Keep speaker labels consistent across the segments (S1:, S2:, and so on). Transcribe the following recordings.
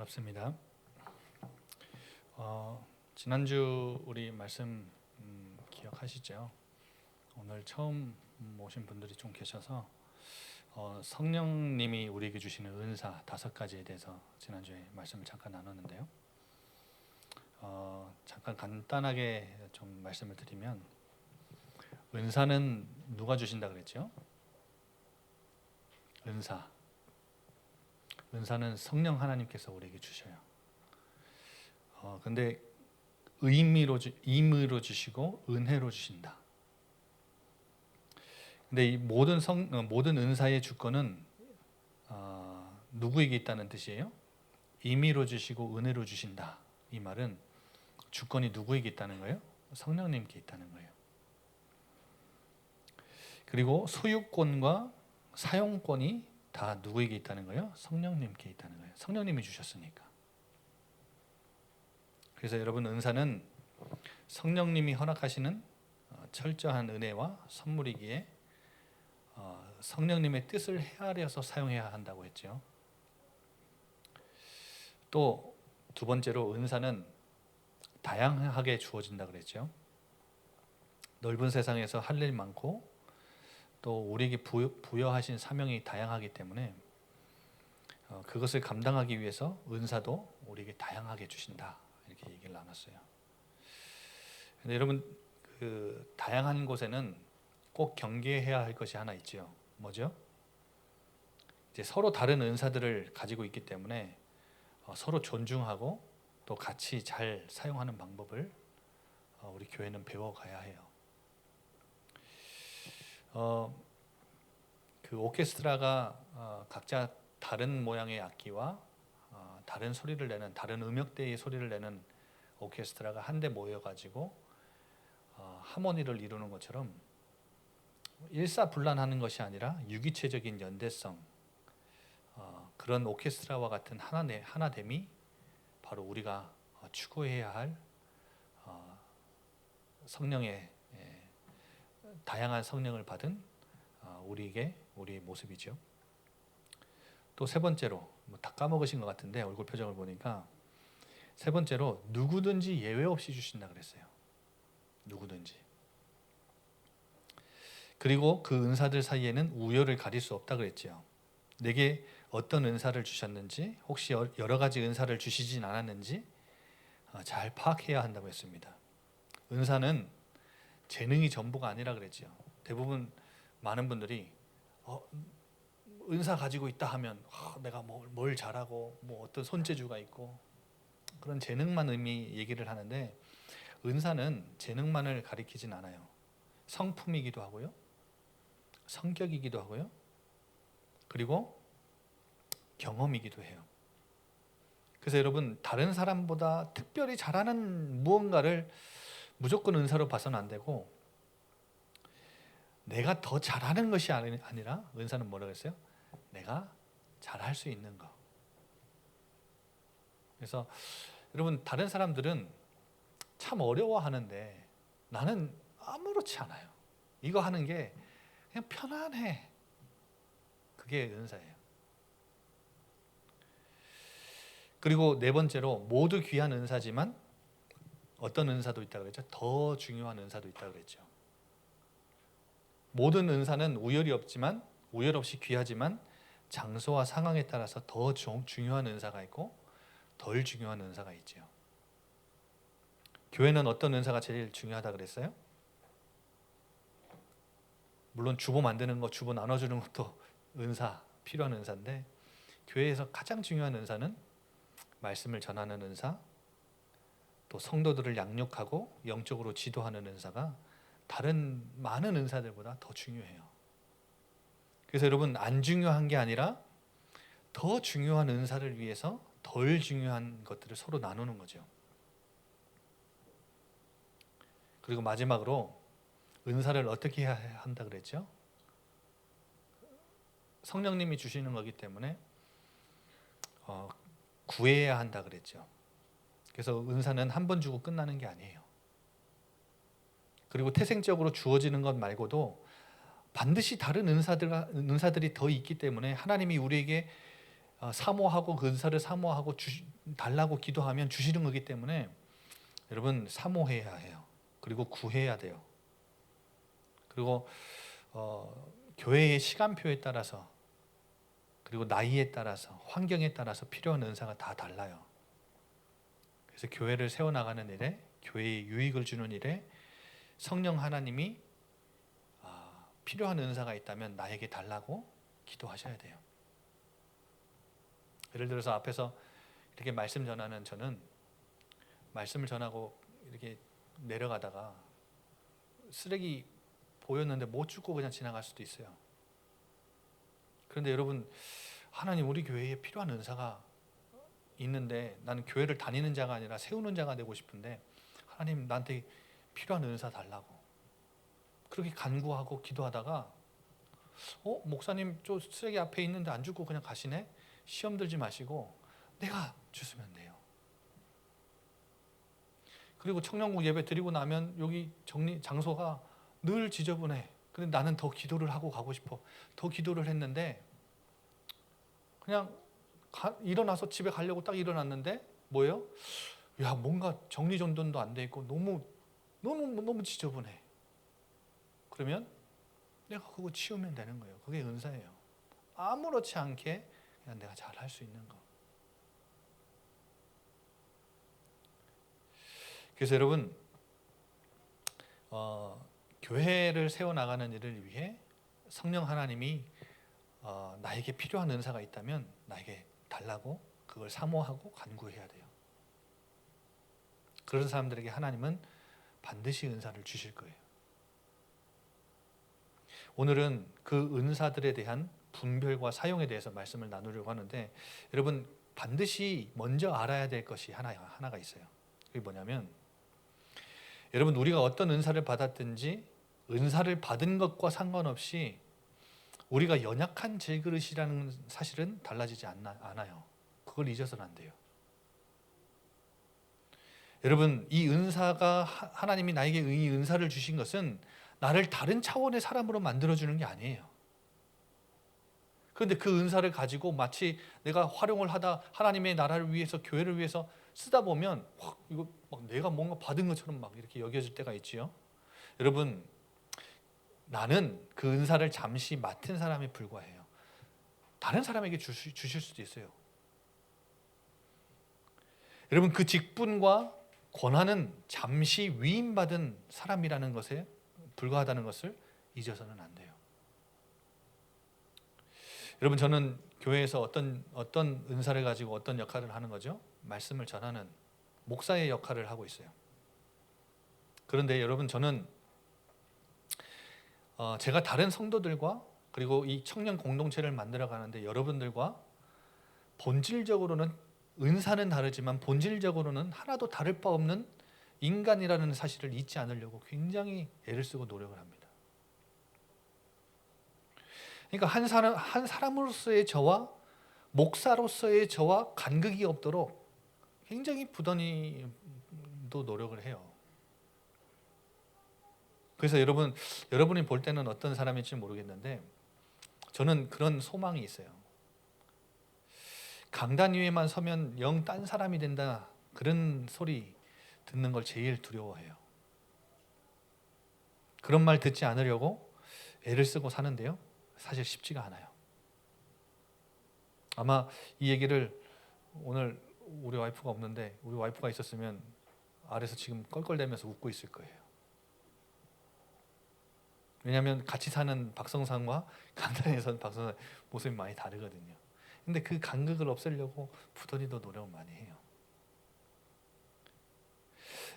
S1: 반갑습니다. 지난주 우리 말씀 기억하시죠? 오늘 처음 오신 분들이 좀 계셔서 성령님이 우리에게 주시는 은사 5가지에 대해서 지난주에 말씀을 잠깐 나눴는데요. 잠깐 간단하게 좀 말씀을 드리면, 은사는 누가 주신다 그랬죠? 은사는 성령 하나님께서 우리에게 주셔요. 근데 임의로 주시고 은혜로 주신다. 근데 이 모든 은사의 주권은 누구에게 있다는 뜻이에요? 임의로 주시고 은혜로 주신다. 이 말은 주권이 누구에게 있다는 거예요? 성령님께 있다는 거예요. 그리고 소유권과 사용권이 다 누구에게 있다는 거예요? 성령님께 있다는 거예요. 성령님이 주셨으니까. 그래서 여러분, 은사는 성령님이 허락하시는 철저한 은혜와 선물이기에 성령님의 뜻을 헤아려서 사용해야 한다고 했죠. 또 두 번째로, 은사는 다양하게 주어진다 그랬죠. 넓은 세상에서 할 일 많고 또 우리에게 부여하신 사명이 다양하기 때문에 그것을 감당하기 위해서 은사도 우리에게 다양하게 주신다, 이렇게 얘기를 나눴어요. 근데 여러분, 그 다양한 곳에는 꼭 경계해야 할 것이 하나 있죠. 뭐죠? 이제 서로 다른 은사들을 가지고 있기 때문에 서로 존중하고 또 같이 잘 사용하는 방법을 우리 교회는 배워가야 해요. 그 오케스트라가 각자 다른 모양의 악기와 다른 소리를 내는, 다른 음역대의 소리를 내는 오케스트라가 한데 모여가지고 하모니를 이루는 것처럼 일사불란하는 것이 아니라 유기체적인 연대성, 그런 오케스트라와 같은 하나됨이 바로 우리가 추구해야 할 성령의, 다양한 성령을 받은 우리의 모습이죠. 또 세 번째로, 다 까먹으신 것 같은데 얼굴 표정을 보니까, 세 번째로 누구든지 예외 없이 주신다 그랬어요. 누구든지. 그리고 그 은사들 사이에는 우열을 가릴 수 없다 그랬죠. 내게 어떤 은사를 주셨는지, 혹시 여러 가지 은사를 주시진 않았는지 잘 파악해야 한다고 했습니다. 은사는 재능이 전부가 아니라 그랬죠. 대부분 많은 분들이 은사 가지고 있다 하면 내가 뭘 잘하고 어떤 손재주가 있고 그런 재능만 얘기를 하는데, 은사는 재능만을 가리키진 않아요. 성품이기도 하고요, 성격이기도 하고요, 그리고 경험이기도 해요. 그래서 여러분, 다른 사람보다 특별히 잘하는 무언가를 무조건 은사로 봐서는 안 되고, 내가 더 잘하는 것이 아니라, 은사는 뭐라고 했어요? 내가 잘할 수 있는 거. 그래서 여러분, 다른 사람들은 참 어려워하는데 나는 아무렇지 않아요. 이거 하는 게 그냥 편안해. 그게 은사예요. 그리고 네 번째로, 모두 귀한 은사지만 어떤 은사도 있다고 그랬죠? 더 중요한 은사도 있다고 그랬죠. 모든 은사는 우열 없이 귀하지만 장소와 상황에 따라서 더 중요한 은사가 있고 덜 중요한 은사가 있죠. 교회는 어떤 은사가 제일 중요하다 그랬어요? 물론 주보 만드는 거, 주보 나눠주는 것도 필요한 은사인데, 교회에서 가장 중요한 은사는 말씀을 전하는 은사, 또 성도들을 양육하고 영적으로 지도하는 은사가 다른 많은 은사들보다 더 중요해요. 그래서 여러분, 안 중요한 게 아니라 더 중요한 은사를 위해서 덜 중요한 것들을 서로 나누는 거죠. 그리고 마지막으로, 은사를 어떻게 해야 한다 그랬죠? 성령님이 주시는 거기 때문에 구해야 한다 그랬죠. 그래서 은사는 한 번 주고 끝나는 게 아니에요. 그리고 태생적으로 주어지는 것 말고도 반드시 다른 은사들이 더 있기 때문에 하나님이 우리에게 사모하고 그 은사를 사모하고 달라고 기도하면 주시는 거기 때문에 여러분 사모해야 해요. 그리고 구해야 돼요. 그리고 교회의 시간표에 따라서 그리고 나이에 따라서 환경에 따라서 필요한 은사가 다 달라요. 그래서 교회를 세워나가는 일에 교회에 유익을 주는 일에 성령 하나님이 필요한 은사가 있다면 나에게 달라고 기도하셔야 돼요. 예를 들어서 앞에서 이렇게 말씀 전하는 저는 말씀을 전하고 이렇게 내려가다가 쓰레기 보였는데 못 줍고 그냥 지나갈 수도 있어요. 그런데 여러분, 하나님 우리 교회에 필요한 은사가 있는데 나는 교회를 다니는 자가 아니라 세우는 자가 되고 싶은데 하나님 나한테 필요한 은사 달라고 그렇게 간구하고 기도하다가 목사님 저 쓰레기 앞에 있는데 안 주고 그냥 가시네? 시험 들지 마시고 내가 주시면 돼요. 그리고 청년국 예배 드리고 나면 여기 정리 장소가 늘 지저분해. 근데 나는 더 기도를 하고 가고 싶어. 더 기도를 했는데 그냥 일어나서 집에 가려고 딱 일어났는데 뭐예요? 야, 뭔가 정리정돈도 안 돼 있고 너무 지저분해. 그러면 내가 그거 치우면 되는 거예요. 그게 은사예요. 아무렇지 않게 그냥 내가 잘 할 수 있는 거. 그래서 여러분 교회를 세워나가는 일을 위해 성령 하나님이 나에게 필요한 은사가 있다면 나에게 달라고 그걸 사모하고 간구해야 돼요. 그런 사람들에게 하나님은 반드시 은사를 주실 거예요. 오늘은 그 은사들에 대한 분별과 사용에 대해서 말씀을 나누려고 하는데 여러분 반드시 먼저 알아야 될 것이 하나가 있어요. 그게 뭐냐면 여러분 우리가 어떤 은사를 받았든지 은사를 받은 것과 상관없이 우리가 연약한 질그릇이라는 사실은 달라지지 않아요. 그걸 잊어서는 안 돼요. 여러분 이 은사가 하나님이 나에게 이 은사를 주신 것은 나를 다른 차원의 사람으로 만들어주는 게 아니에요. 그런데 그 은사를 가지고 마치 내가 활용을 하다 하나님의 나라를 위해서 교회를 위해서 쓰다 보면 이거 막 내가 뭔가 받은 것처럼 막 이렇게 여겨질 때가 있지요. 여러분 나는 그 은사를 잠시 맡은 사람에 불과해요. 다른 사람에게 주실 수도 있어요. 여러분 그 직분과 권한은 잠시 위임받은 사람이라는 것에 불과하다는 것을 잊어서는 안 돼요. 여러분 저는 교회에서 어떤 은사를 가지고 어떤 역할을 하는 거죠? 말씀을 전하는 목사의 역할을 하고 있어요. 그런데 여러분 저는 제가 다른 성도들과 그리고 이 청년 공동체를 만들어 가는데 여러분들과 본질적으로는 은사는 다르지만 본질적으로는 하나도 다를 바 없는 인간이라는 사실을 잊지 않으려고 굉장히 애를 쓰고 노력을 합니다. 그러니까 한 사람으로서의 저와 목사로서의 저와 간극이 없도록 굉장히 부단히도 노력을 해요. 그래서 여러분이 볼 때는 어떤 사람일지 모르겠는데 저는 그런 소망이 있어요. 강단 위에만 서면 영 딴 사람이 된다. 그런 소리 듣는 걸 제일 두려워해요. 그런 말 듣지 않으려고 애를 쓰고 사는데요. 사실 쉽지가 않아요. 아마 이 얘기를 오늘 우리 와이프가 없는데 우리 와이프가 있었으면 아래서 지금 껄껄대면서 웃고 있을 거예요. 왜냐하면 같이 사는 박성상과 강단에 선 박성상 모습이 많이 다르거든요. 근데 그 간극을 없애려고 부단히도 노력을 많이 해요.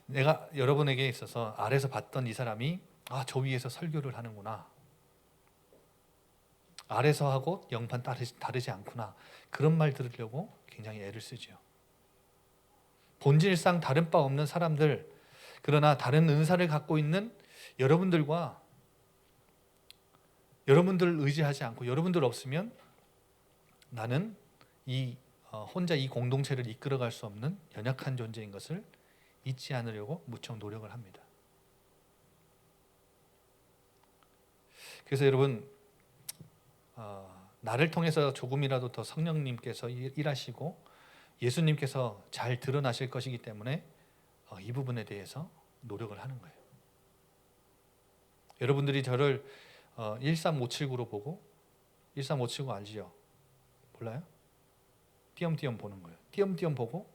S1: 내가 여러분에게 있어서 아래서 봤던 이 사람이 저 위에서 설교를 하는구나. 아래서 하고 영판 다르지 않구나. 그런 말 들으려고 굉장히 애를 쓰죠. 본질상 다른 바 없는 사람들, 그러나 다른 은사를 갖고 있는 여러분들과 여러분들을 의지하지 않고 여러분들 없으면 나는 혼자 이 공동체를 이끌어갈 수 없는 연약한 존재인 것을 잊지 않으려고 무척 노력을 합니다. 그래서 여러분 나를 통해서 조금이라도 더 성령님께서 일하시고 예수님께서 잘 드러나실 것이기 때문에 이 부분에 대해서 노력을 하는 거예요. 여러분들이 저를 13579로 보고 13579 알지요? 몰라요? 띄엄띄엄 보는 거예요. 띄엄띄엄 보고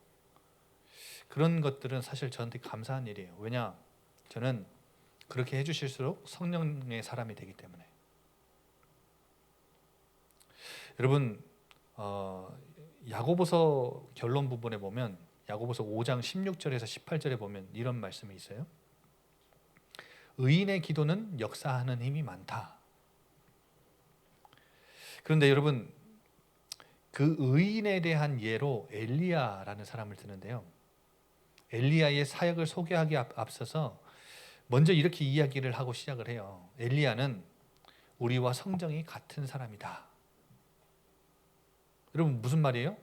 S1: 그런 것들은 사실 저한테 감사한 일이에요. 왜냐? 저는 그렇게 해주실수록 성령의 사람이 되기 때문에. 여러분 야고보서 결론 부분에 보면 야고보서 5장 16절에서 18절에 보면 이런 말씀이 있어요. 의인의 기도는 역사하는 힘이 많다. 그런데 여러분 그 의인에 대한 예로 엘리야라는 사람을 드는데요. 엘리야의 사역을 소개하기 앞서서 먼저 이렇게 이야기를 하고 시작을 해요. 엘리야는 우리와 성정이 같은 사람이다. 여러분 무슨 말이에요?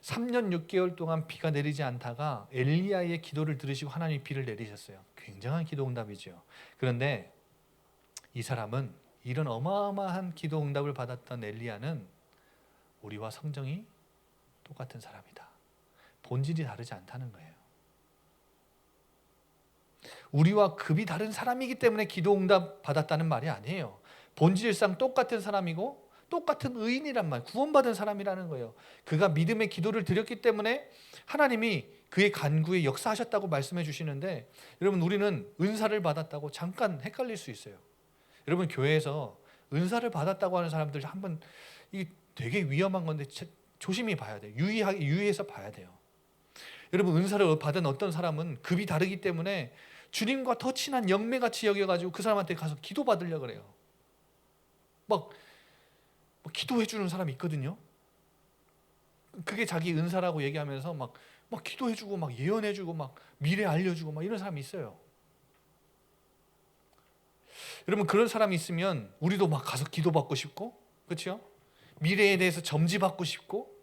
S1: 3년 6개월 동안 비가 내리지 않다가 엘리야의 기도를 들으시고 하나님이 비를 내리셨어요. 굉장한 기도 응답이죠. 그런데 이 사람은 이런 어마어마한 기도 응답을 받았던 엘리야는 우리와 성정이 똑같은 사람이다. 본질이 다르지 않다는 거예요. 우리와 급이 다른 사람이기 때문에 기도 응답 받았다는 말이 아니에요. 본질상 똑같은 사람이고 똑같은 의인이란 말, 구원받은 사람이라는 거예요. 그가 믿음의 기도를 드렸기 때문에 하나님이 그의 간구에 역사하셨다고 말씀해 주시는데 여러분 우리는 은사를 받았다고 잠깐 헷갈릴 수 있어요. 여러분 교회에서 은사를 받았다고 하는 사람들 한번 이게 되게 위험한 건데 조심히 봐야 돼요. 유의해서 봐야 돼요. 여러분 은사를 받은 어떤 사람은 급이 다르기 때문에 주님과 더 친한 영매같이 여겨가지고 그 사람한테 가서 기도 받으려고 그래요. 막 기도해 주는 사람이 있거든요. 그게 자기 은사라고 얘기하면서 막 기도해 주고 막 예언해 주고 막 미래 알려 주고 막 이런 사람이 있어요. 여러분 그런 사람이 있으면 우리도 막 가서 기도받고 싶고 그렇죠? 미래에 대해서 점지받고 싶고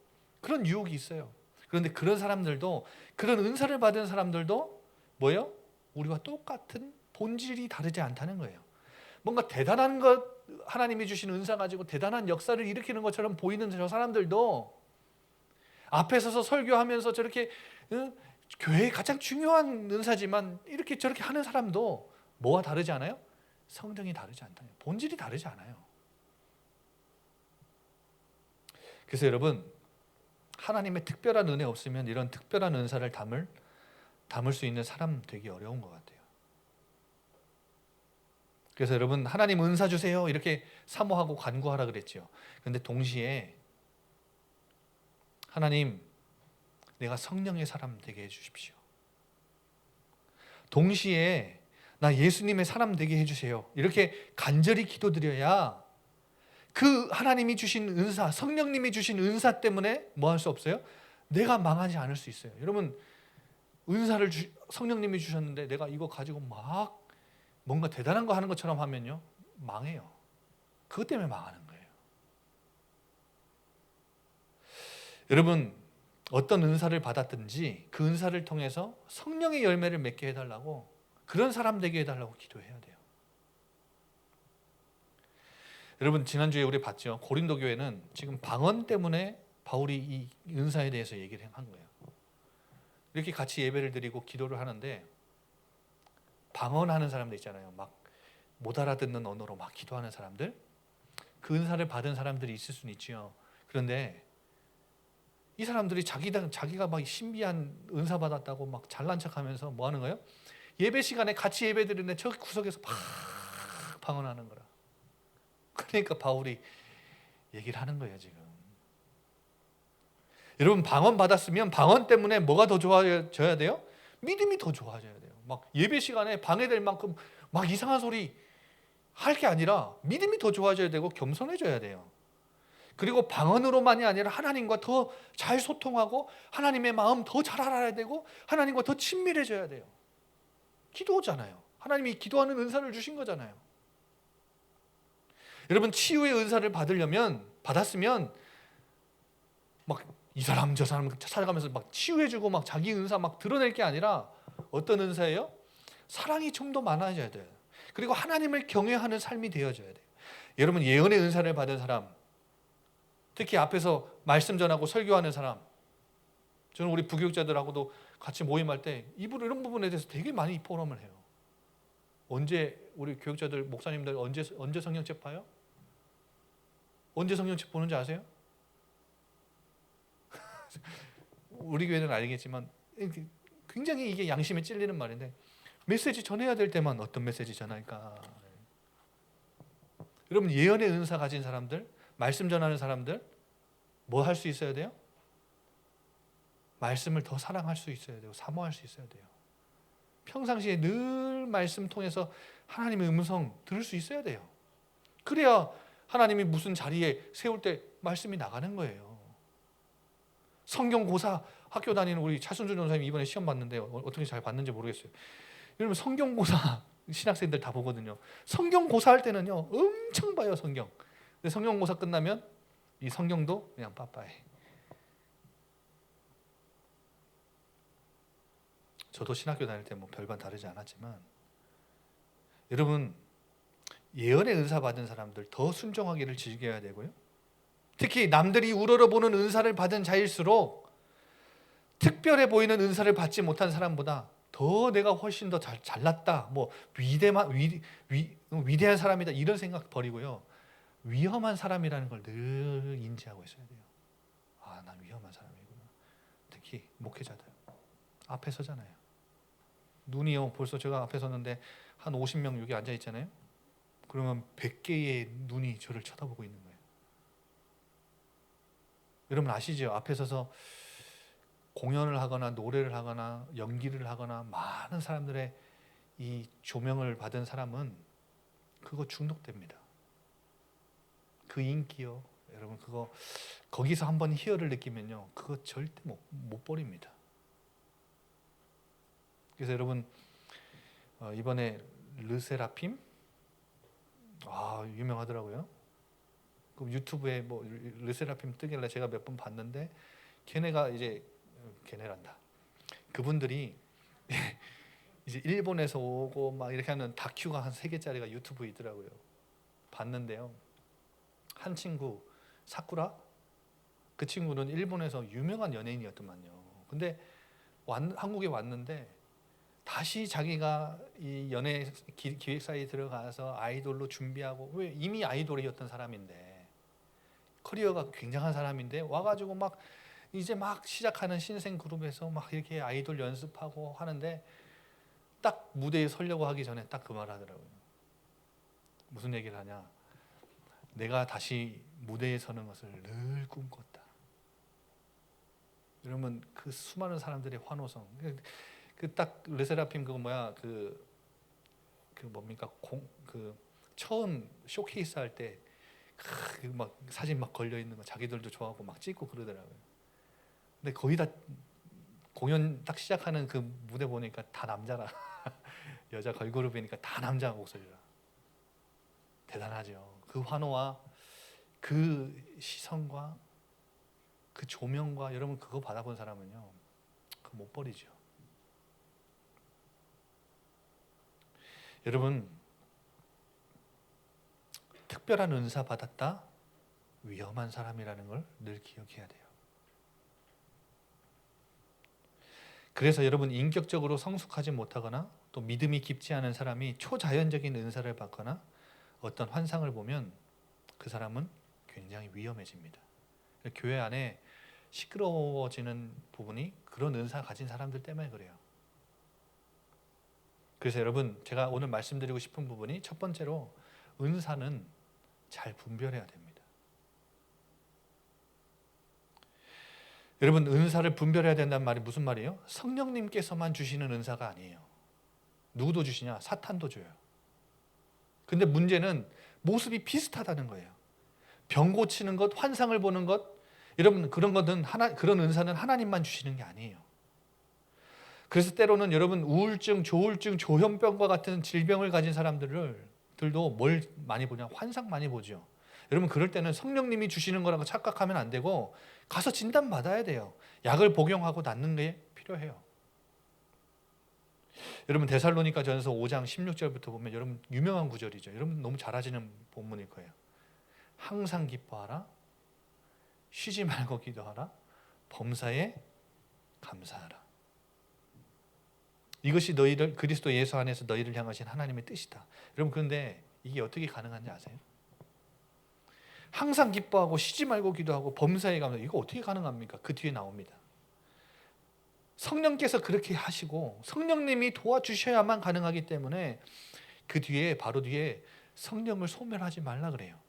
S1: 그런 유혹이 있어요. 그런데 그런 사람들도 그런 은사를 받은 사람들도 뭐예요? 우리와 똑같은 본질이 다르지 않다는 거예요. 뭔가 대단한 것 하나님이 주신 은사 가지고 대단한 역사를 일으키는 것처럼 보이는 저 사람들도 앞에 서서 설교하면서 저렇게 교회의 가장 중요한 은사지만 이렇게 저렇게 하는 사람도 뭐와 다르지 않아요? 성정이 다르지 않다. 본질이 다르지 않아요. 그래서 여러분 하나님의 특별한 은혜 없으면 이런 특별한 은사를 담을 수 있는 사람 되기 어려운 것 같아요. 그래서 여러분 하나님 은사 주세요 이렇게 사모하고 간구하라 그랬죠. 그런데 동시에 하나님 내가 성령의 사람 되게 해주십시오. 동시에 나 예수님의 사람 되게 해주세요. 이렇게 간절히 기도드려야 그 하나님이 주신 은사, 성령님이 주신 은사 때문에 뭐 할 수 없어요? 내가 망하지 않을 수 있어요. 여러분 은사를 성령님이 주셨는데 내가 이거 가지고 막 뭔가 대단한 거 하는 것처럼 하면요 망해요. 그것 때문에 망하는 거예요. 여러분 어떤 은사를 받았든지 그 은사를 통해서 성령의 열매를 맺게 해달라고 그런 사람 되게 해달라고 기도해야 돼요. 여러분 지난주에 우리 봤죠. 고린도 교회는 지금 방언 때문에 바울이 이 은사에 대해서 얘기를 한 거예요. 이렇게 같이 예배를 드리고 기도를 하는데 방언하는 사람들 있잖아요. 막 못 알아듣는 언어로 막 기도하는 사람들, 그 은사를 받은 사람들이 있을 수는 있지요. 그런데 이 사람들이 자기가 막 신비한 은사 받았다고 막 잘난 척하면서 뭐 하는 거예요? 예배 시간에 같이 예배 드리는데 저 구석에서 막 방언하는 거라. 그러니까 바울이 얘기를 하는 거예요 지금. 여러분 방언 받았으면 방언 때문에 뭐가 더 좋아져야 돼요? 믿음이 더 좋아져야 돼요. 막 예배 시간에 방해될 만큼 막 이상한 소리 할 게 아니라 믿음이 더 좋아져야 되고 겸손해져야 돼요. 그리고 방언으로만이 아니라 하나님과 더 잘 소통하고 하나님의 마음 더 잘 알아야 되고 하나님과 더 친밀해져야 돼요. 기도잖아요. 하나님이 기도하는 은사를 주신 거잖아요. 여러분 치유의 은사를 받았으면 막 이 사람 저 사람 찾아가면서 막 치유해주고 막 자기 은사 막 드러낼 게 아니라 어떤 은사예요? 사랑이 좀 더 많아져야 돼요. 그리고 하나님을 경외하는 삶이 되어져야 돼요. 여러분 예언의 은사를 받은 사람, 특히 앞에서 말씀 전하고 설교하는 사람, 저는 우리 부교육자들하고도 같이 모임할 때 이런 부분에 대해서 되게 많이 포럼을 해요. 언제 우리 교육자들, 목사님들 언제 성경책 봐요? 언제 성경책 보는지 아세요? 우리 교회는 알겠지만 굉장히 이게 양심에 찔리는 말인데, 메시지 전해야 될 때만 어떤 메시지 전할까? 여러분 예언의 은사 가진 사람들, 말씀 전하는 사람들 뭐 할 수 있어야 돼요? 말씀을 더 사랑할 수 있어야 되고 사모할 수 있어야 돼요. 평상시에 늘 말씀 통해서 하나님의 음성 들을 수 있어야 돼요. 그래야 하나님이 무슨 자리에 세울 때 말씀이 나가는 거예요. 성경고사 학교 다니는 우리 차순준 전사님 이번에 시험 봤는데 어떻게 잘 봤는지 모르겠어요. 여러분 성경고사 신학생들 다 보거든요. 성경고사 할 때는요 엄청 봐요 성경. 근데 성경고사 끝나면 이 성경도 그냥 빠빠해. 저도 신학교 다닐 때 뭐 별반 다르지 않았지만, 여러분 예언의 은사 받은 사람들 더 순종하기를 즐겨야 되고요. 특히 남들이 우러러보는 은사를 받은 자일수록 특별해 보이는 은사를 받지 못한 사람보다 더 내가 훨씬 더 잘났다, 뭐 위대한 사람이다 이런 생각 버리고요. 위험한 사람이라는 걸 늘 인지하고 있어야 돼요. 아, 난 위험한 사람이구나. 특히 목회자들 앞에 서잖아요. 눈이요, 벌써 제가 앞에 섰는데 한 50명 여기 앉아 있잖아요. 그러면 100개의 눈이 저를 쳐다보고 있는 거예요. 여러분 아시죠? 앞에 서서 공연을 하거나 노래를 하거나 연기를 하거나 많은 사람들의 이 조명을 받은 사람은 그거 중독됩니다. 그 인기요, 여러분 그거 거기서 한번 희열을 느끼면요 그거 절대 못 버립니다. 그래서 여러분 이번에 르세라핌 유명하더라고요. 그 유튜브에 뭐 르세라핌 뜨길래 제가 몇 번 봤는데, 걔네란다. 그분들이 이제 일본에서 오고 막 이렇게 하는 다큐가 한 3개짜리가 유튜브에 있더라고요. 봤는데요. 한 친구 사쿠라, 그 친구는 일본에서 유명한 연예인이었더만요. 근데 한국에 왔는데 다시 자기가 이 연예 기획사에 들어가서 아이돌로 준비하고, 왜 이미 아이돌이었던 사람인데 커리어가 굉장한 사람인데 와가지고 막 이제 막 시작하는 신생 그룹에서 막 이렇게 아이돌 연습하고 하는데 딱 무대에 서려고 하기 전에 딱 그 말 하더라고요. 무슨 얘기를 하냐? 내가 다시 무대에 서는 것을 늘 꿈꿨다. 여러분 그 수많은 사람들의 환호성, 그 딱 르세라핌 그거 뭐야 그 뭡니까 그 처음 쇼케이스 할 때 막 사진 막 걸려 있는 거 자기들도 좋아하고 막 찍고 그러더라고요. 근데 거의 다 공연 딱 시작하는 그 무대 보니까 다 남자라. 여자 걸그룹이니까 다 남자 목소리라. 대단하죠. 그 환호와 그 시선과 그 조명과, 여러분 그거 받아본 사람은요 그거 못 버리죠. 여러분 특별한 은사 받았다 위험한 사람이라는 걸 늘 기억해야 돼요. 그래서 여러분 인격적으로 성숙하지 못하거나 또 믿음이 깊지 않은 사람이 초자연적인 은사를 받거나 어떤 환상을 보면 그 사람은 굉장히 위험해집니다. 교회 안에 시끄러워지는 부분이 그런 은사 가진 사람들 때문에 그래요. 그래서 여러분 제가 오늘 말씀드리고 싶은 부분이, 첫 번째로 은사는 잘 분별해야 됩니다. 여러분 은사를 분별해야 된다는 말이 무슨 말이에요? 성령님께서만 주시는 은사가 아니에요. 누구도 주시냐? 사탄도 줘요. 근데 문제는 모습이 비슷하다는 거예요. 병 고치는 것, 환상을 보는 것, 여러분 그런 그런 은사는 하나님만 주시는 게 아니에요. 그래서 때로는 여러분 우울증, 조울증, 조현병과 같은 질병을 가진 사람들도 뭘 많이 보냐? 환상 많이 보죠. 여러분 그럴 때는 성령님이 주시는 거라고 착각하면 안 되고 가서 진단 받아야 돼요. 약을 복용하고 낫는 게 필요해요. 여러분 데살로니가 전서 5장 16절부터 보면 여러분 유명한 구절이죠. 여러분 너무 잘 아시는 본문일 거예요. 항상 기뻐하라, 쉬지 말고 기도하라, 범사에 감사하라. 이것이 너희를 그리스도 예수 안에서 너희를 향하신 하나님의 뜻이다. 여러분, 그런데 이게 어떻게 가능한지 아세요? 항상 기뻐하고 쉬지 말고 기도하고 범사에 감사, 이거 어떻게 가능합니까? 그 뒤에 나옵니다. 성령께서 그렇게 하시고 성령님이 도와주셔야만 가능하기 때문에 그 뒤에, 바로 뒤에 성령을 소멸하지 말라 그래요.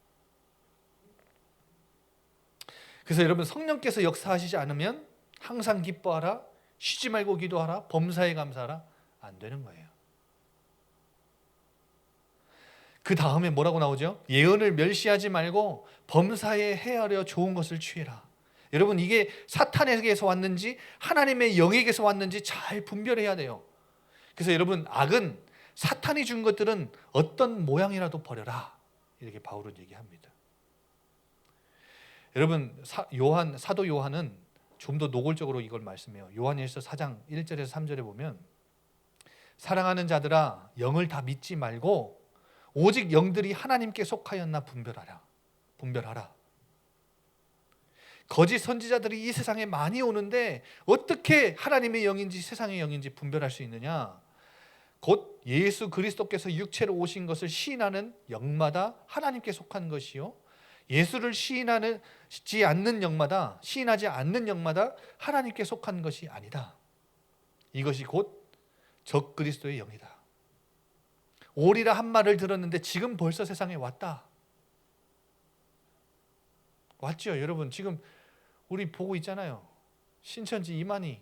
S1: 그래서 여러분, 성령께서 역사하시지 않으면 항상 기뻐하라, 쉬지 말고 기도하라, 범사에 감사하라 안 되는 거예요. 그 다음에 뭐라고 나오죠? 예언을 멸시하지 말고 범사에 헤아려 좋은 것을 취해라. 여러분, 이게 사탄에게서 왔는지 하나님의 영에게서 왔는지 잘 분별해야 돼요. 그래서 여러분, 악은 사탄이 준 것들은 어떤 모양이라도 버려라, 이렇게 바울은 얘기합니다. 여러분, 사도 요한은 좀 더 노골적으로 이걸 말씀해요. 요한일서 4장 1절에서 3절에 보면, 사랑하는 자들아, 영을 다 믿지 말고 오직 영들이 하나님께 속하였나 분별하라. 거짓 선지자들이 이 세상에 많이 오는데 어떻게 하나님의 영인지 세상의 영인지 분별할 수 있느냐? 곧 예수 그리스도께서 육체로 오신 것을 시인하는 영마다 하나님께 속한 것이요, 예수를 시인하지 않는 영마다 하나님께 속한 것이 아니다. 이것이 곧 적그리스도의 영이다. 오리라 한 말을 들었는데 지금 벌써 세상에 왔다. 왔죠, 여러분. 지금 우리 보고 있잖아요. 신천지 이만희,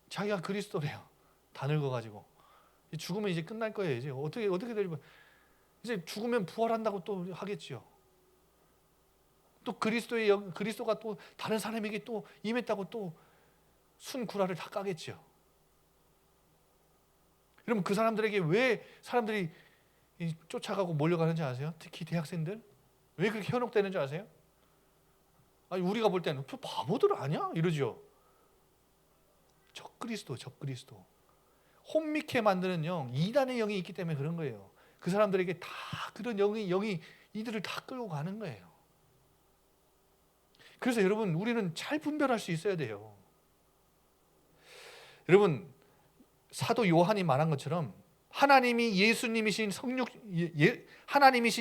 S1: 자기가 그리스도래요. 다 늙어가지고 죽으면 이제 끝날 거예요. 이제 어떻게 되려고, 이제 죽으면 부활한다고 또 하겠지요. 또 그리스도가 또 다른 사람에게 또 임했다고 또 순구라를 다 까겠지요. 여러분, 그 사람들에게 왜 사람들이 쫓아가고 몰려가는지 아세요? 특히 대학생들 왜 그렇게 현혹되는지 아세요? 아니, 우리가 볼 때는 저 바보들 아니야? 이러죠. 적그리스도. 혼미케 만드는 영, 이단의 영이 있기 때문에 그런 거예요. 그 사람들에게 다 그런 영이 이들을 다 끌고 가는 거예요. 그래서 여러분, 우리는 잘 분별할 수 있어야 돼요. 여러분, 사도 요한이 말한 것처럼 하나님이신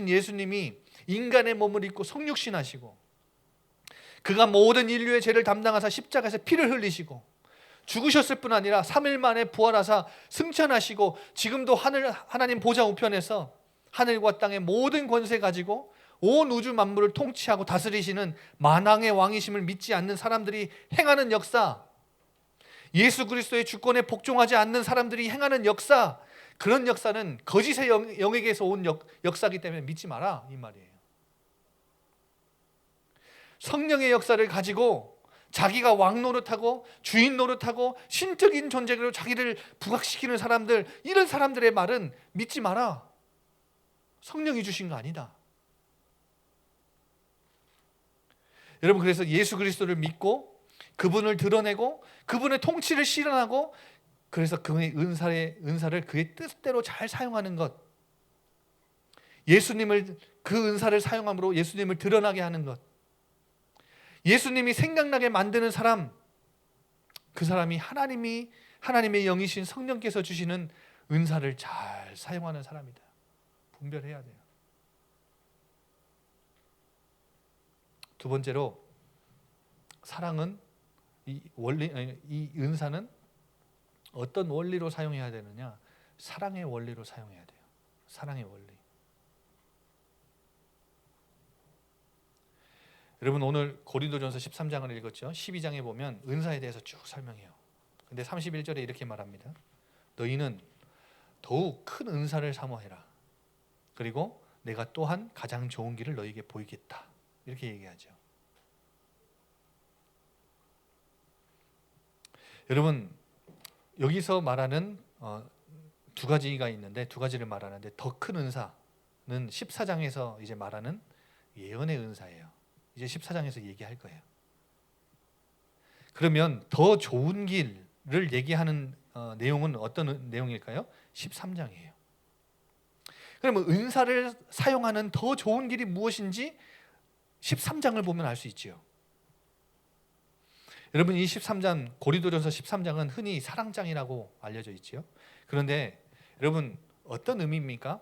S1: 예수님이 인간의 몸을 입고 성육신하시고 그가 모든 인류의 죄를 담당하사 십자가에서 피를 흘리시고 죽으셨을 뿐 아니라 3일 만에 부활하사 승천하시고 지금도 하나님 보좌 우편에서 하늘과 땅의 모든 권세 가지고 온 우주 만물을 통치하고 다스리시는 만왕의 왕이심을 믿지 않는 사람들이 행하는 역사, 예수 그리스도의 주권에 복종하지 않는 사람들이 행하는 역사, 그런 역사는 거짓의 영에게서 온 역사이기 때문에 믿지 마라, 이 말이에요. 성령의 역사를 가지고 자기가 왕 노릇하고 주인 노릇하고 신적인 존재로 자기를 부각시키는 사람들, 이런 사람들의 말은 믿지 마라. 성령이 주신 거 아니다. 여러분, 그래서 예수 그리스도를 믿고 그분을 드러내고 그분의 통치를 실현하고, 그래서 그분의 은사를 그의 뜻대로 잘 사용하는 것, 그 은사를 사용함으로 예수님을 드러나게 하는 것, 예수님이 생각나게 만드는 사람, 그 사람이 하나님의 영이신 성령께서 주시는 은사를 잘 사용하는 사람이다. 분별해야 돼요. 두 번째로, 사랑은 이 은사는 어떤 원리로 사용해야 되느냐? 사랑의 원리로 사용해야 돼요. 사랑의 원리. 여러분, 오늘 고린도전서 13장을 읽었죠. 12장에 보면 은사에 대해서 쭉 설명해요. 근데 31절에 이렇게 말합니다. 너희는 더욱 큰 은사를 사모해라. 그리고 내가 또한 가장 좋은 길을 너희에게 보이겠다. 이렇게 얘기하죠. 여러분, 여기서 말하는 두 가지가 있는데, 두 가지를 말하는데, 더 큰 은사는 14장에서 이제 말하는 예언의 은사예요. 이제 14장에서 얘기할 거예요. 그러면 더 좋은 길을 얘기하는 내용은 어떤 내용일까요? 13장이에요. 그러면 은사를 사용하는 더 좋은 길이 무엇인지 13장을 보면 알 수 있지요. 여러분, 이 13장, 고린도전서 13장은 흔히 사랑장이라고 알려져 있지요. 그런데 여러분, 어떤 의미입니까?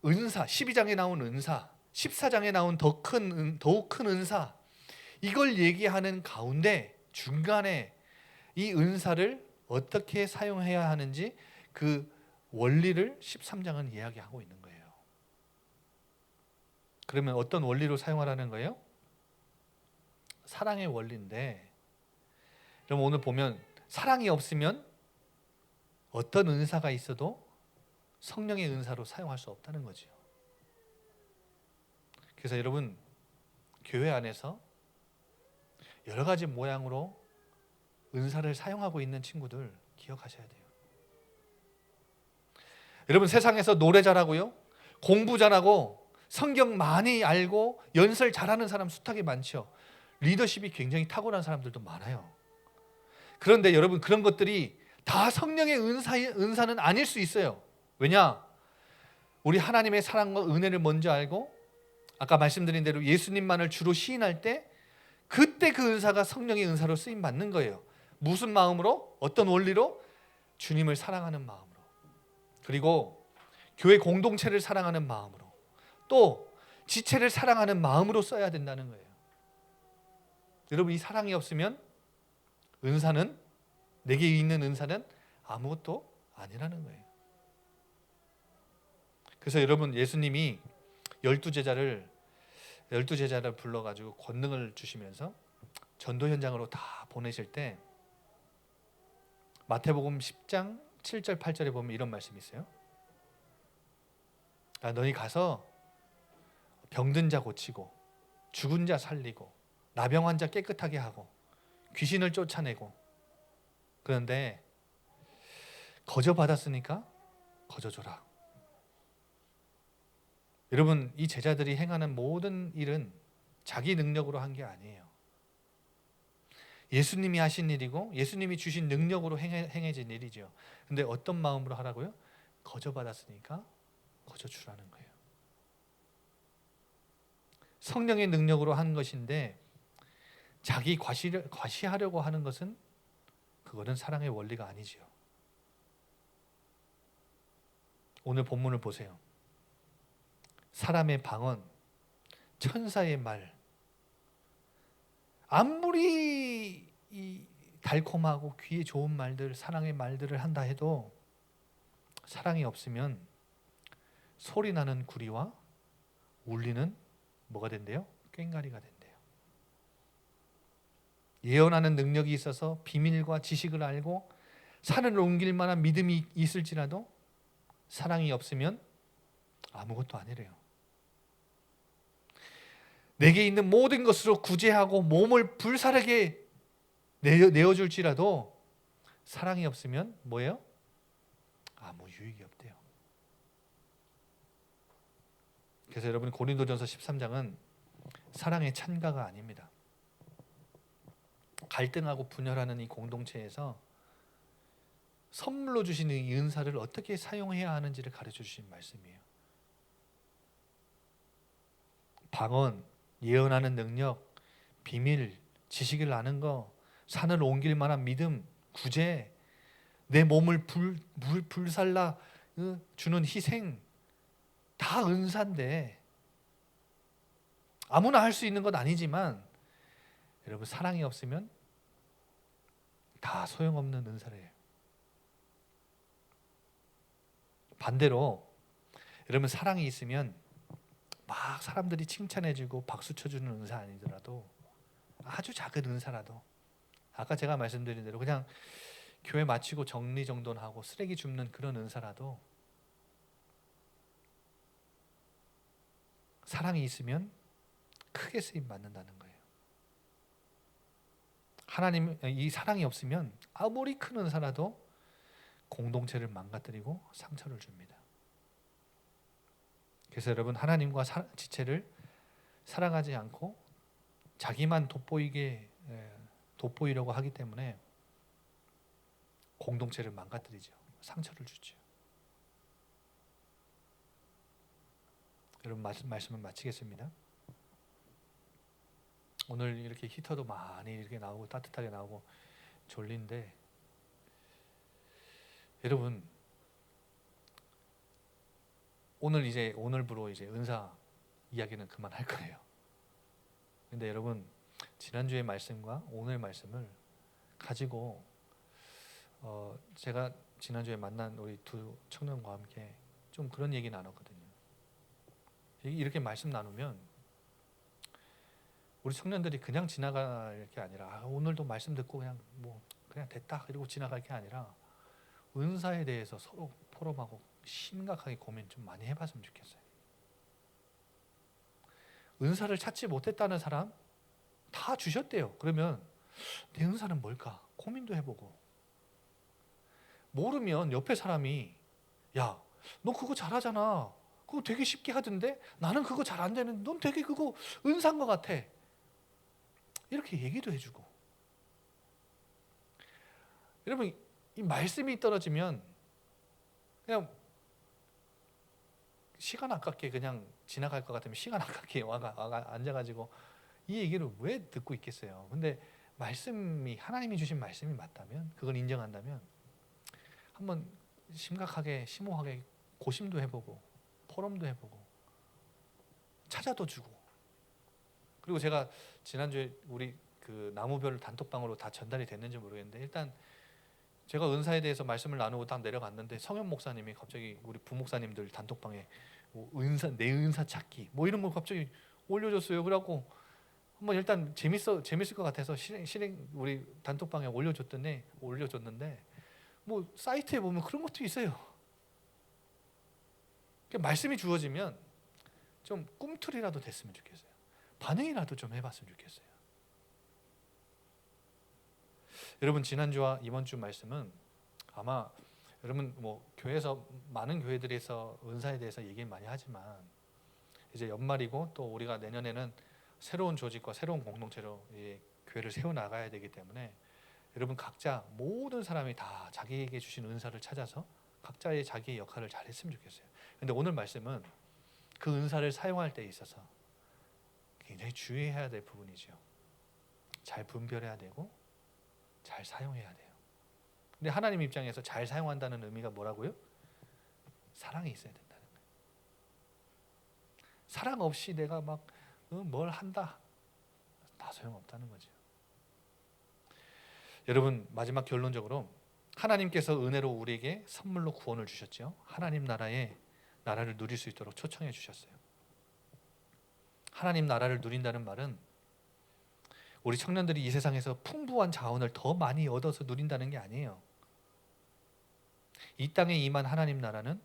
S1: 은사, 12장에 나온 은사, 14장에 나온 더욱 큰 은사, 이걸 얘기하는 가운데 중간에 이 은사를 어떻게 사용해야 하는지 그 원리를 13장은 이야기하고 있는 거예요. 그러면 어떤 원리로 사용하라는 거예요? 사랑의 원리인데, 그럼 오늘 보면 사랑이 없으면 어떤 은사가 있어도 성령의 은사로 사용할 수 없다는 거죠. 그래서 여러분, 교회 안에서 여러 가지 모양으로 은사를 사용하고 있는 친구들 기억하셔야 돼요. 여러분, 세상에서 노래 잘하고요, 공부 잘하고 성경 많이 알고 연설 잘하는 사람 숱하게 많죠. 리더십이 굉장히 탁월한 사람들도 많아요. 그런데 여러분, 그런 것들이 다 성령의 은사는 아닐 수 있어요. 왜냐? 우리 하나님의 사랑과 은혜를 먼저 알고 아까 말씀드린 대로 예수님만을 주로 시인할 때 그때 그 은사가 성령의 은사로 쓰임 받는 거예요. 무슨 마음으로? 어떤 원리로? 주님을 사랑하는 마음으로, 그리고 교회 공동체를 사랑하는 마음으로, 또 지체를 사랑하는 마음으로 써야 된다는 거예요. 여러분, 이 사랑이 없으면 은사는, 내게 있는 은사는 아무것도 아니라는 거예요. 그래서 여러분, 예수님이 12제자를 불러가지고 권능을 주시면서 전도 현장으로 다 보내실 때 마태복음 10장 7절 8절에 보면 이런 말씀이 있어요. 너희 가서 병든 자 고치고 죽은 자 살리고 나병 환자 깨끗하게 하고 귀신을 쫓아내고, 그런데 거저 받았으니까 거저 줘라. 여러분, 이 제자들이 행하는 모든 일은 자기 능력으로 한 게 아니에요. 예수님이 하신 일이고 예수님이 주신 능력으로 행해진 일이죠. 근데 어떤 마음으로 하라고요? 거저 받았으니까 거저 주라는 거예요. 성령의 능력으로 한 것인데 자기 과시하려고 하는 것은, 그거는 사랑의 원리가 아니지요. 오늘 본문을 보세요. 사람의 방언, 천사의 말, 아무리 이 달콤하고 귀에 좋은 말들, 사랑의 말들을 한다 해도 사랑이 없으면 소리 나는 구리와 울리는 뭐가 된대요? 꽹과리가 된대요. 예언하는 능력이 있어서 비밀과 지식을 알고 산을 옮길 만한 믿음이 있을지라도 사랑이 없으면 아무것도 아니래요. 내게 있는 모든 것으로 구제하고 몸을 불사르게 내어줄지라도 사랑이 없으면 뭐예요? 아무 유익이 없대요. 그래서 여러분, 고린도전서 13장은 사랑의 찬가가 아닙니다. 갈등하고 분열하는 이 공동체에서 선물로 주시는 이 은사를 어떻게 사용해야 하는지를 가르쳐 주신 말씀이에요. 방언, 예언하는 능력, 비밀, 지식을 아는 거, 산을 옮길 만한 믿음, 구제, 내 몸을 불살라 주는 희생, 다 은사인데, 아무나 할 수 있는 건 아니지만 여러분, 사랑이 없으면 다 소용없는 은사래요. 반대로 여러분, 사랑이 있으면 막 사람들이 칭찬해주고 박수 쳐주는 은사 아니더라도 아주 작은 은사라도, 아까 제가 말씀드린 대로 그냥 교회 마치고 정리정돈하고 쓰레기 줍는 그런 은사라도 사랑이 있으면 크게 쓰임 받는다는 거예요. 하나님, 이 사랑이 없으면 아무리 큰 은사라도 공동체를 망가뜨리고 상처를 줍니다. 그래서 여러분, 하나님과 지체를 사랑하지 않고 자기만 돋보이려고 하기 때문에 공동체를 망가뜨리죠. 상처를 주죠. 여러분 말씀을 마치겠습니다. 오늘 이렇게 히터도 많이 이렇게 나오고 따뜻하게 나오고 졸린데 여러분 오늘부로 이제 은사 이야기는 그만할 거예요. 근데 여러분 지난주의 말씀과 오늘 말씀을 가지고 제가 지난주에 만난 우리 두 청년과 함께 좀 그런 얘기 나눴거든요. 이렇게 말씀 나누면 우리 청년들이 그냥 지나갈 게 아니라 오늘도 말씀 듣고 그냥 됐다 이러고 지나갈 게 아니라 은사에 대해서 서로 포럼하고 심각하게 고민 좀 많이 해봤으면 좋겠어요. 은사를 찾지 못했다는 사람 다 주셨대요. 그러면 내 은사는 뭘까? 고민도 해보고 모르면 옆에 사람이 야, 너 그거 잘하잖아. 그거 되게 쉽게 하던데 나는 그거 잘 안 되는데 넌 되게 그거 은사인 것 같아. 이렇게 얘기도 해주고 여러분 이 말씀이 떨어지면 그냥 시간 아깝게 그냥 지나갈 것 같으면 시간 아깝게 와가 앉아가지고 이 얘기를 왜 듣고 있겠어요. 근데 말씀이 하나님이 주신 말씀이 맞다면 그걸 인정한다면 한번 심각하게 심오하게 고심도 해보고 포럼도 해보고 찾아도 주고 그리고 제가 지난주에 우리 그 나무별 단톡방으로 다 전달이 됐는지 모르겠는데 일단 제가 은사에 대해서 말씀을 나누고 딱 내려갔는데 성현 목사님이 갑자기 우리 부목사님들 단톡방에 내 은사 찾기 이런 걸 갑자기 올려줬어요. 그래갖고 한번 일단 재밌을 것 같아서 실행 우리 단톡방에 올려줬는데 사이트에 보면 그런 것도 있어요. 말씀이 주어지면 좀 꿈틀이라도 됐으면 좋겠어요. 반응이라도 좀 해봤으면 좋겠어요. 여러분 지난주와 이번 주 말씀은 아마 여러분 교회에서 많은 교회들에서 은사에 대해서 얘기 많이 하지만 이제 연말이고 또 우리가 내년에는 새로운 조직과 새로운 공동체로 교회를 세워 나가야 되기 때문에 여러분 각자 모든 사람이 다 자기에게 주신 은사를 찾아서 각자의 자기의 역할을 잘 했으면 좋겠어요. 근데 오늘 말씀은 그 은사를 사용할 때 있어서 굉장히 주의해야 될 부분이죠. 잘 분별해야 되고 잘 사용해야 돼요. 근데 하나님 입장에서 잘 사용한다는 의미가 뭐라고요? 사랑이 있어야 된다는 거예요. 사랑 없이 내가 뭘 한다 다 소용없다는 거죠. 여러분 마지막 결론적으로 하나님께서 은혜로 우리에게 선물로 구원을 주셨죠. 하나님 나라를 누릴 수 있도록 초청해 주셨어요. 하나님 나라를 누린다는 말은 우리 청년들이 이 세상에서 풍부한 자원을 더 많이 얻어서 누린다는 게 아니에요. 이 땅에 임한 하나님 나라는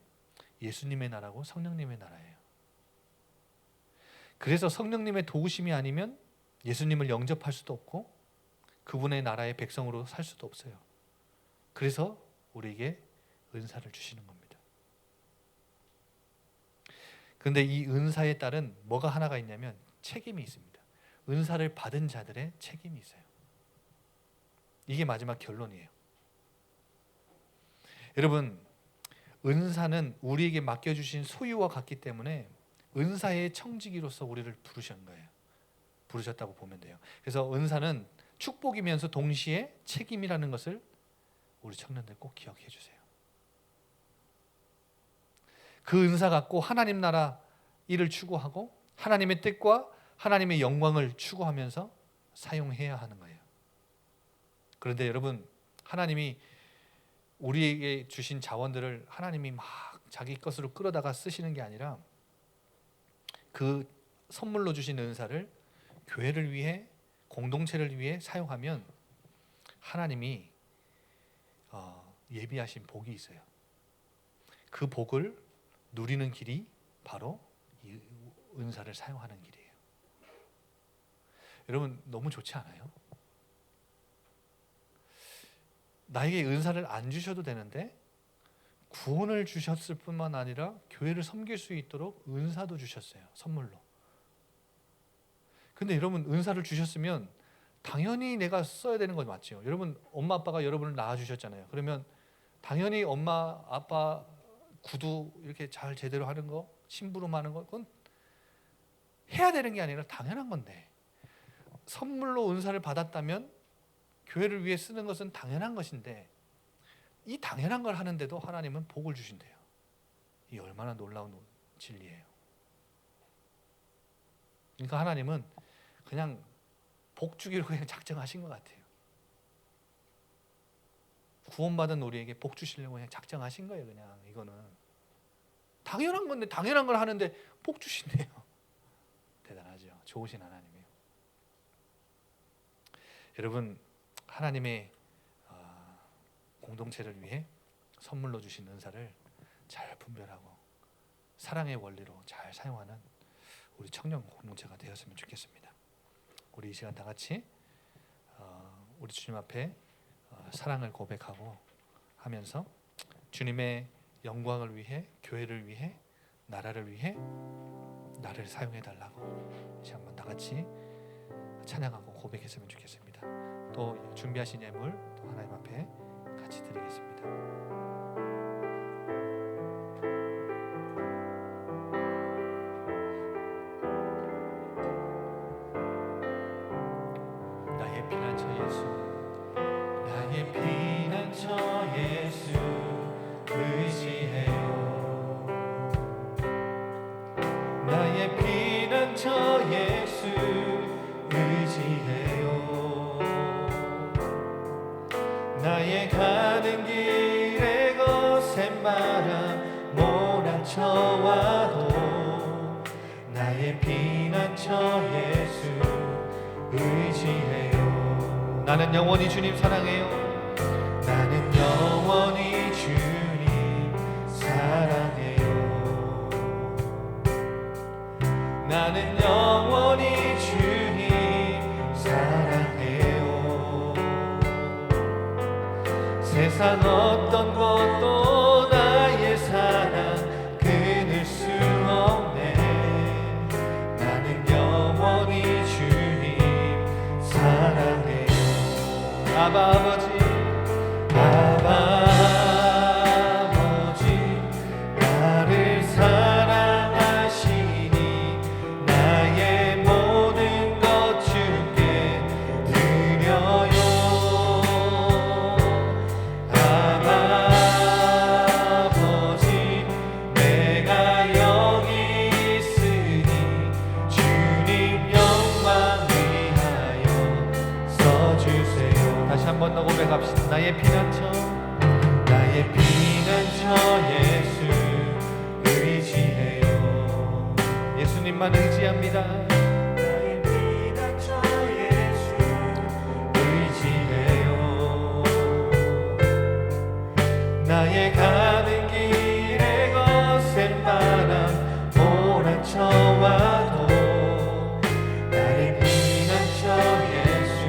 S1: 예수님의 나라고 성령님의 나라예요. 그래서 성령님의 도우심이 아니면 예수님을 영접할 수도 없고 그분의 나라의 백성으로 살 수도 없어요. 그래서 우리에게 은사를 주시는 겁니다. 그런데 이 은사에 따른 뭐가 하나가 있냐면 책임이 있습니다. 은사를 받은 자들의 책임이 있어요. 이게 마지막 결론이에요. 여러분 은사는 우리에게 맡겨주신 소유와 같기 때문에 은사의 청지기로서 우리를 부르신 거예요. 부르셨다고 보면 돼요. 그래서 은사는 축복이면서 동시에 책임이라는 것을 우리 청년들 꼭 기억해 주세요. 그 은사 갖고 하나님 나라 일을 추구하고 하나님의 뜻과 하나님의 영광을 추구하면서 사용해야 하는 거예요. 그런데 여러분 하나님이 우리에게 주신 자원들을 하나님이 막 자기 것으로 끌어다가 쓰시는 게 아니라 그 선물로 주신 은사를 교회를 위해 공동체를 위해 사용하면 하나님이 예비하신 복이 있어요. 그 복을 누리는 길이 바로 이 은사를 사용하는 길이에요. 여러분 너무 좋지 않아요? 나에게 은사를 안 주셔도 되는데 구원을 주셨을 뿐만 아니라 교회를 섬길 수 있도록 은사도 주셨어요. 선물로. 근데 여러분 은사를 주셨으면 당연히 내가 써야 되는 건 맞죠. 여러분 엄마 아빠가 여러분을 낳아주셨잖아요. 그러면 당연히 엄마 아빠 구두 이렇게 잘 제대로 하는 거 심부름하는 거 그건 해야 되는 게 아니라 당연한 건데, 선물로 은사를 받았다면 교회를 위해 쓰는 것은 당연한 것인데, 이 당연한 걸 하는데도 하나님은 복을 주신대요. 이 얼마나 놀라운 진리예요. 그러니까 하나님은 그냥 복 주기로 그냥 작정하신 것 같아요. 구원받은 우리에게 복 주시려고 그냥 작정하신 거예요. 그냥 이거는 당연한 건데, 당연한 걸 하는데 복 주신대요. 대단하죠. 좋으신 하나님이에요. 여러분, 하나님의 공동체를 위해 선물로 주신 은사를 잘 분별하고 사랑의 원리로 잘 사용하는 우리 청년 공동체가 되었으면 좋겠습니다. 우리 이 시간 다 같이 우리 주님 앞에 사랑을 고백하고 하면서 주님의 영광을 위해, 교회를 위해, 나라를 위해 나를 사용해 달라고 이제 한번 다 같이 찬양하고 고백했으면 좋겠습니다. 또 준비하신 예물 또 하나님 앞에 같이 드리겠습니다. 나의 피난처 예수, 나의 피난처 예수 의지해요. 나의 피난처 예수 의지해요. 나의 가는 길에 거센 바람 몰아쳐와도 나의 피난처 예수 의지해요. 나는 영원히 주님 사랑해요. 나는 영원히 주님 사랑해요. 나는 영원히 주님 사랑해요. 세상 어떤 것도 나의 사랑 끊을 수 없네. 나는 영원히 주님 사랑해요. 아바 아버지, 아바 아버지, 나를 사랑하시니 나의 모든 것 주께 드려요. 아바 아버지, 내가 여기 있으니 주님 영광 위하여 써주세요. 다시 한 번 더 고백합시다. 나의 피난처, 나의 피난처 예수 의지해요. 예수님만 의지합니다. 나의 피난처 예수 의지해요. 나의 가는 길에 거센 바람 몰아쳐와도 나의 피난처 예수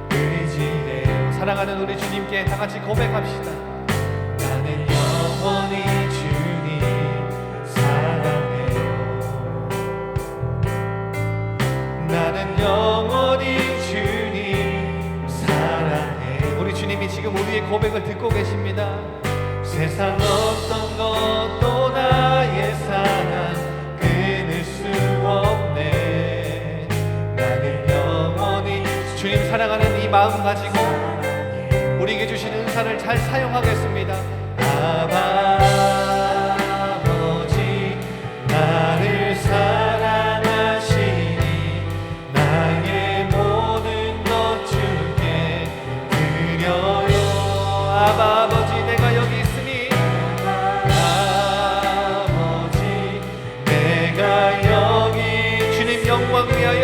S1: 의지해요. 사랑하는 우리 주님께 다 같이 고백합시다. 나는 영원히 주님 사랑해요. 나는 영원히 주님 사랑해요. 우리 주님이 지금 우리의 고백을 듣고 계십니다. 세상 어떤 것도 나의 사랑 끊을 수 없네. 나는 영원히 주님 사랑하는 이 마음 가지고 우리에게 주신 은사를 잘 사용하겠습니다. 아바 아버지, 나를 사랑하시니 나의 모든 것 주께 드려요. 아바 아버지, 내가 여기 있으니 아버지, 내가 여기 주님 영광 위하여,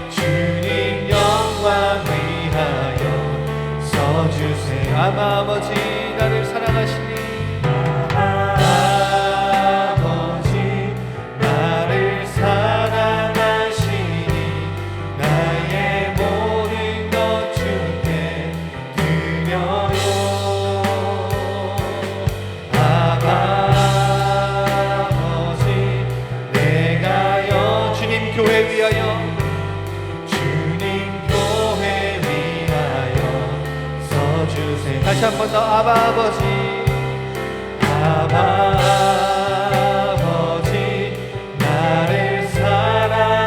S1: 주님 영광 위하여 써주세요. 아바 아버지, 나를 사랑하시니 아버지, 나를 사랑하시니 나의 모든 것 주께 드려요. 아바 아버지, 내가 주님 교회 위하여, 주님 교회 위하여 써주세요. 다시 한 번 더. 아바 아버지, 아바 아버지, 나를 사랑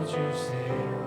S2: 주세요.